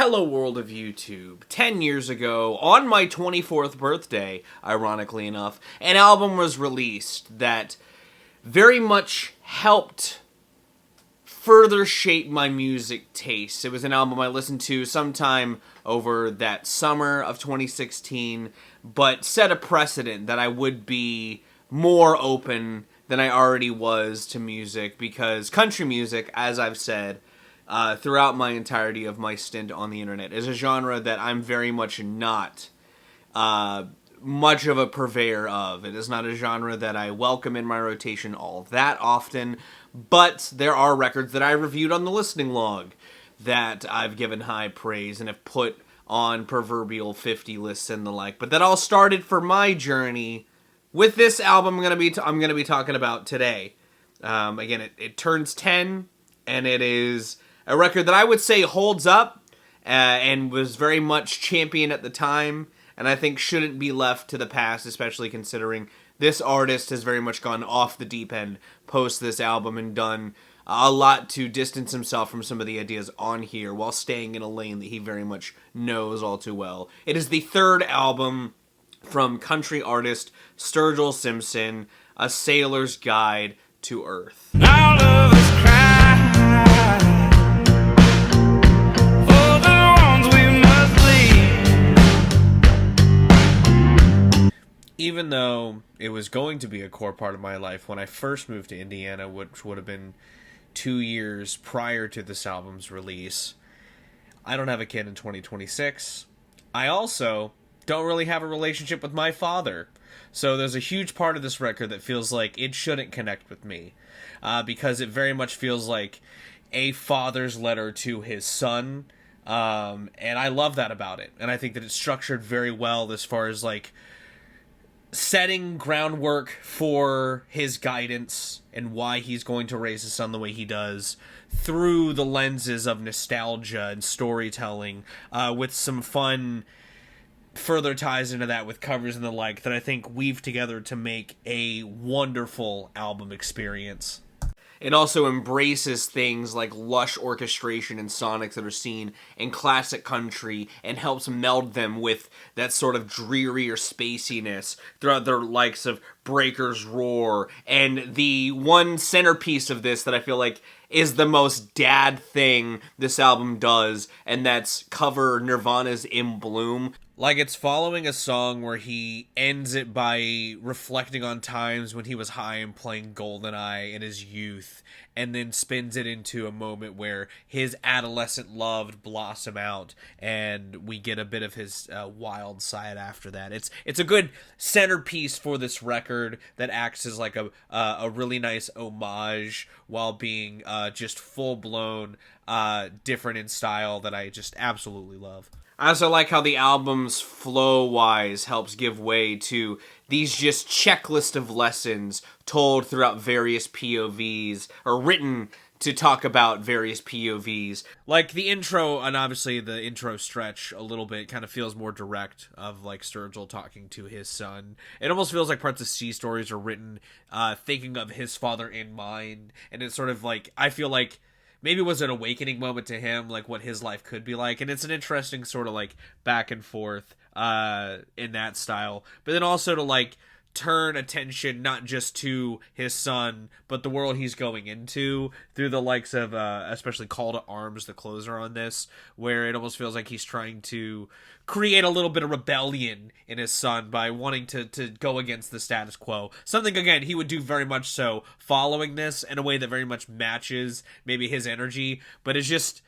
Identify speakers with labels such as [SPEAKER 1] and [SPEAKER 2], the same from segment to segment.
[SPEAKER 1] Hello world of YouTube. 10 years ago, on my 24th birthday, ironically enough, an album was released that very much helped further shape my music taste. It was an album I listened to sometime over that summer of 2016, but set a precedent that I would be more open than I already was to music, because country music, as I've said, throughout my entirety of my stint on the internet, is a genre that I'm very much not much of a purveyor of. It is not a genre that I welcome in my rotation all that often, but there are records that I reviewed on the listening log that I've given high praise and have put on proverbial 50 lists and the like. But that all started for my journey with this album I'm gonna be talking about today. Again, it turns 10, and it is a record that I would say holds up and was very much championed at the time, and I think shouldn't be left to the past, especially considering this artist has very much gone off the deep end post this album and done a lot to distance himself from some of the ideas on here while staying in a lane that he very much knows all too well. It is the third album from country artist Sturgill Simpson, A Sailor's Guide to Earth.
[SPEAKER 2] All of us cry for the ones we must leave.
[SPEAKER 1] Even though it was going to be a core part of my life when I first moved to Indiana, which would have been 2 years prior to this album's release, I don't have a kid in 2026. I also don't really have a relationship with my father. So there's a huge part of this record that feels like it shouldn't connect with me. Because it very much feels like a father's letter to his son. And I love that about it. And I think that it's structured very well as far as like setting groundwork for his guidance and why he's going to raise his son the way he does through the lenses of nostalgia and storytelling, with some fun further ties into that with covers and the like that I think weave together to make a wonderful album experience. It also embraces things like lush orchestration and sonics that are seen in classic country and helps meld them with that sort of drearier spaciness throughout the likes of Breaker's Roar, and the one centerpiece of this that I feel like is the most dad thing this album does, and that's cover Nirvana's In Bloom. Like, it's following a song where he ends it by reflecting on times when he was high and playing GoldenEye in his youth, and then spins it into a moment where his adolescent love blossom out, and we get a bit of his wild side after that. It's a good centerpiece for this record that acts as like a really nice homage while being just full-blown different in style that I just absolutely love. I also like how the album's flow-wise helps give way to these just checklist of lessons told throughout various POVs, or written to talk about various POVs. Like the intro, and obviously the intro stretch a little bit kind of feels more direct, of like Sturgill talking to his son. It almost feels like parts of C Stories are written thinking of his father in mind, and it's sort of like, I feel like maybe it was an awakening moment to him, like what his life could be like. And it's an interesting sort of like back and forth in that style. But then also to like turn attention not just to his son, but the world he's going into through the likes of especially Call to Arms, the closer on this, where it almost feels like he's trying to create a little bit of rebellion in his son by wanting to go against the status quo. Something, again, he would do very much so following this in a way that very much matches maybe his energy, but it's just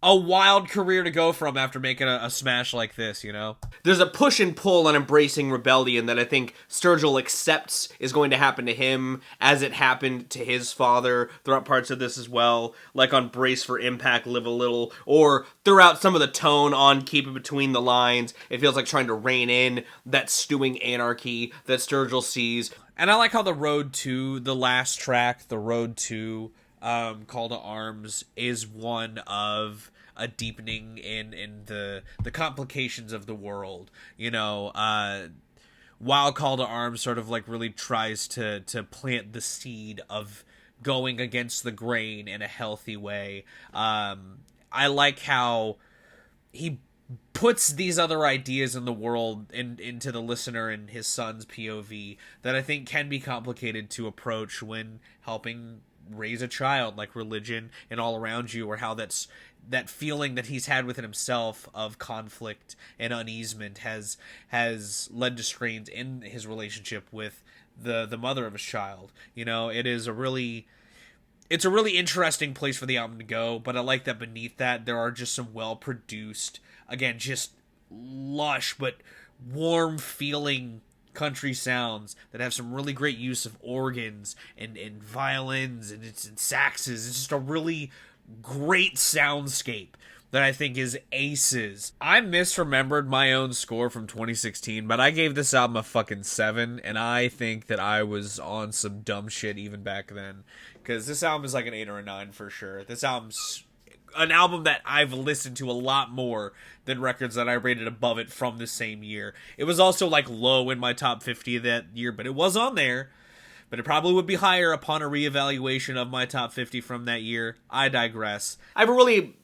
[SPEAKER 1] a wild career to go from after making a smash like this, you know? There's a push and pull on embracing rebellion that I think Sturgill accepts is going to happen to him, as it happened to his father throughout parts of this as well, like on Brace for Impact, Live a Little, or throughout some of the tone on Keep It Between the Lines. It feels like trying to rein in that stewing anarchy that Sturgill sees. And I like how the road to the last track, the road to Call to Arms, is one of a deepening in the complications of the world, you know, while Call to Arms sort of like really tries to plant the seed of going against the grain in a healthy way. I like how he puts these other ideas in the world into the listener and his son's POV that I think can be complicated to approach when helping raise a child, like religion and all around you, or how that feeling that he's had within himself of conflict and uneasement has led to strains in his relationship with the mother of his child. You know, it's a really interesting place for the album to go, but I like that beneath that there are just some well produced, again, just lush but warm feeling country sounds that have some really great use of organs and violins and saxes. It's just a really great soundscape that I think is aces. I misremembered my own score from 2016, but I gave this album a fucking 7, and I think that I was on some dumb shit even back then, because this album is like an 8 or a 9 for sure. This album's an album that I've listened to a lot more than records that I rated above it from the same year. It was also like low in my top 50 that year, but it was on there. But it probably would be higher upon a reevaluation of my top 50 from that year. I digress. I have a really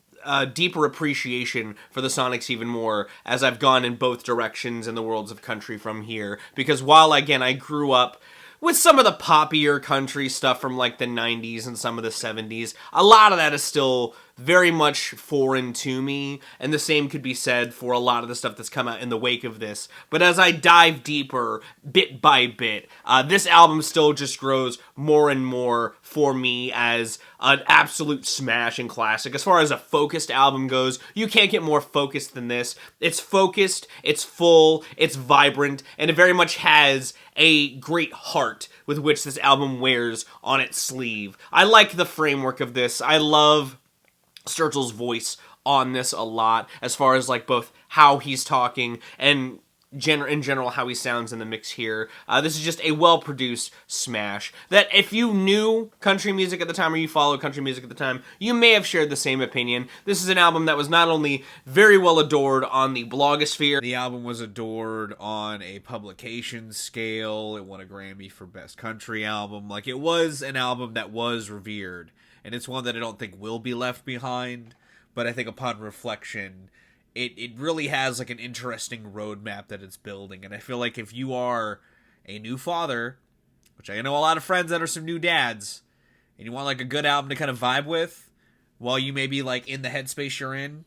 [SPEAKER 1] deeper appreciation for the Sonics even more as I've gone in both directions in the worlds of country from here. Because while, again, I grew up with some of the poppier country stuff from like the 90s and some of the 70s, a lot of that is still very much foreign to me, and the same could be said for a lot of the stuff that's come out in the wake of this. But as I dive deeper, bit by bit, this album still just grows more and more for me as an absolute smash and classic. As far as a focused album goes, you can't get more focused than this. It's focused, it's full, it's vibrant, and it very much has a great heart with which this album wears on its sleeve. I like the framework of this. I love Sturgill's voice on this a lot, as far as like both how he's talking and in general how he sounds in the mix here. This is just a well-produced smash that if you knew country music at the time or you followed country music at the time, you may have shared the same opinion. This is an album that was not only very well adored on the blogosphere, the album was adored on a publication scale. It won a Grammy for Best Country Album. Like, it was an album that was revered, and it's one that I don't think will be left behind, but I think upon reflection, it really has like an interesting roadmap that it's building. And I feel like if you are a new father, which I know a lot of friends that are some new dads, and you want like a good album to kind of vibe with while you may be like in the headspace you're in,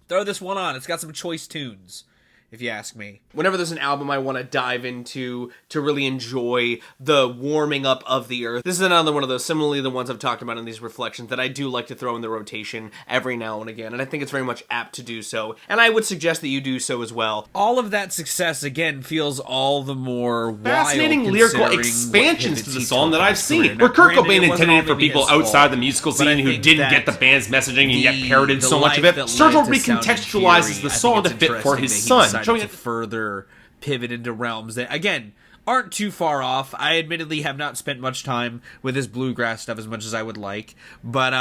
[SPEAKER 1] throw this one on. It's got some choice tunes, if you ask me. Whenever there's an album I want to dive into to really enjoy the warming up of the earth, this is another one of those, similarly the ones I've talked about in these reflections, that I do like to throw in the rotation every now and again, and I think it's very much apt to do so, and I would suggest that you do so as well. All of that success, again, feels all the more
[SPEAKER 3] fascinating
[SPEAKER 1] wild
[SPEAKER 3] lyrical expansions to the song that I've seen, where Kurt Cobain intended it for people outside the musical scene who didn't get the band's messaging and yet parroted so much of it. Sturgill recontextualizes the song to fit for his son, showing it
[SPEAKER 1] further pivot into realms that, again, aren't too far off. I admittedly have not spent much time with his bluegrass stuff as much as I would like, but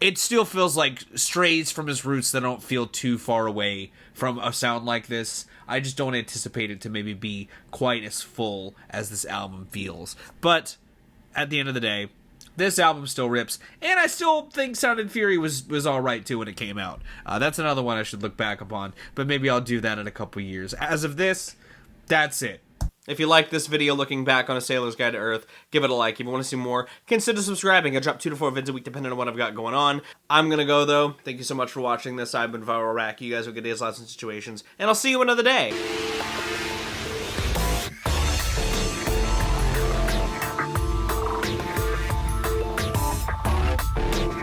[SPEAKER 1] it still feels like strays from his roots that don't feel too far away from a sound like this. I just don't anticipate it to maybe be quite as full as this album feels. But at the end of the day, this album still rips, and I still think Sound and Fury was alright too when it came out. That's another one I should look back upon, but maybe I'll do that in a couple years. As of this, that's it. If you like this video looking back on A Sailor's Guide to Earth, give it a like. If you want to see more, consider subscribing. I drop 2 to 4 vids a week depending on what I've got going on. I'm gonna go though. Thank you so much for watching this. I've been Viral Rack. You guys have good days, lots of situations, and I'll see you another day.